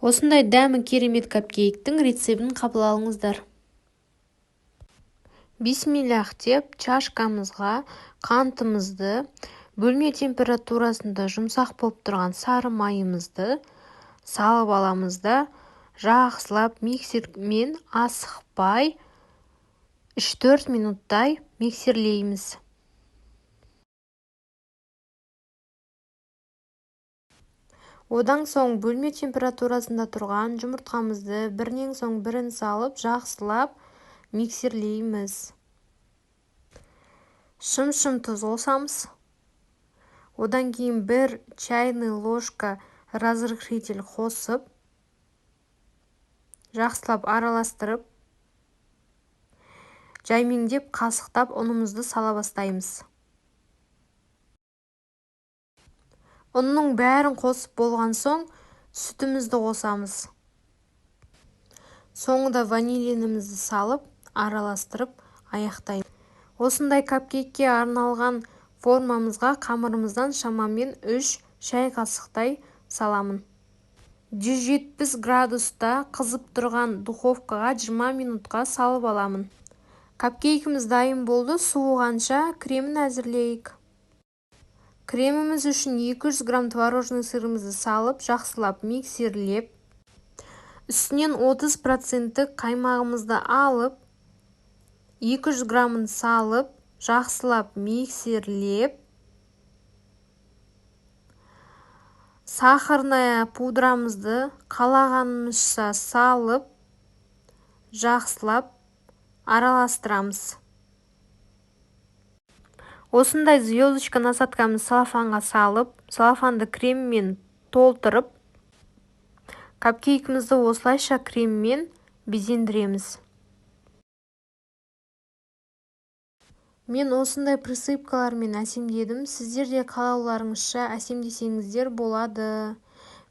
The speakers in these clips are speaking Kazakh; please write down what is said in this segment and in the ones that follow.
Осындай дәмі керемет капкейктің рецептін қабыл алыңыздар. Бисмиллах деп чашкамызға қантымызды, бөлме температурасында жұмсақ болып тұрған сары майымызды салып аламыз да, жақсылап миксермен асықпай 3-4 минуттай миксерлейміз. Одан соң бөлме температурасында тұрған жұмыртқамызды бірінен соң бірін салып жақсылап миксерлейміз. Шым-шым тұз қосамыз. Одан кейін 1 чайный ложка разрыхлитель қосып, жақсылап араластырып, жаймеңдеп қасықтап ұнымызды сала бастаймыз. Ұнның бәрін қосып болған соң сүтімізді қосамыз. Соңында ванилинімізді салып, араластырып аяқтаймыз. Осындай капкейкке арналған формамызға қамырымыздан шамамен 3 шай қасықтай саламын. 170 градуста қызып тұрған духовкаға 20 минутқа салып аламын. Капкейкіміз дайын болды, суығанша кремін әзірлейік. Креміміз үшін 200 грамм творожный сырымызды салып, жақсылап миксерлеп, үстінен 30% қаймағымызды алып, 200 граммын салып, жақсылап миксерлеп, сахарная пудрамызды қалағанымызша салып, жақсылап араластырамыз. Осындай звездочка насадкамыз салафанға салып, салафанды креммен толтырып, капкейкімізді осылайша креммен безендіреміз. Мен осындай присыпкалармен әсемдедім. Сіздер де қалауларыңызша әсемдесеңіздер болады.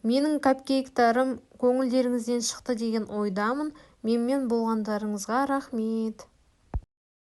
Менің капкейктарым көңілдеріңізден шықты деген ойдамын. Менімен болғандарыңызға рахмет.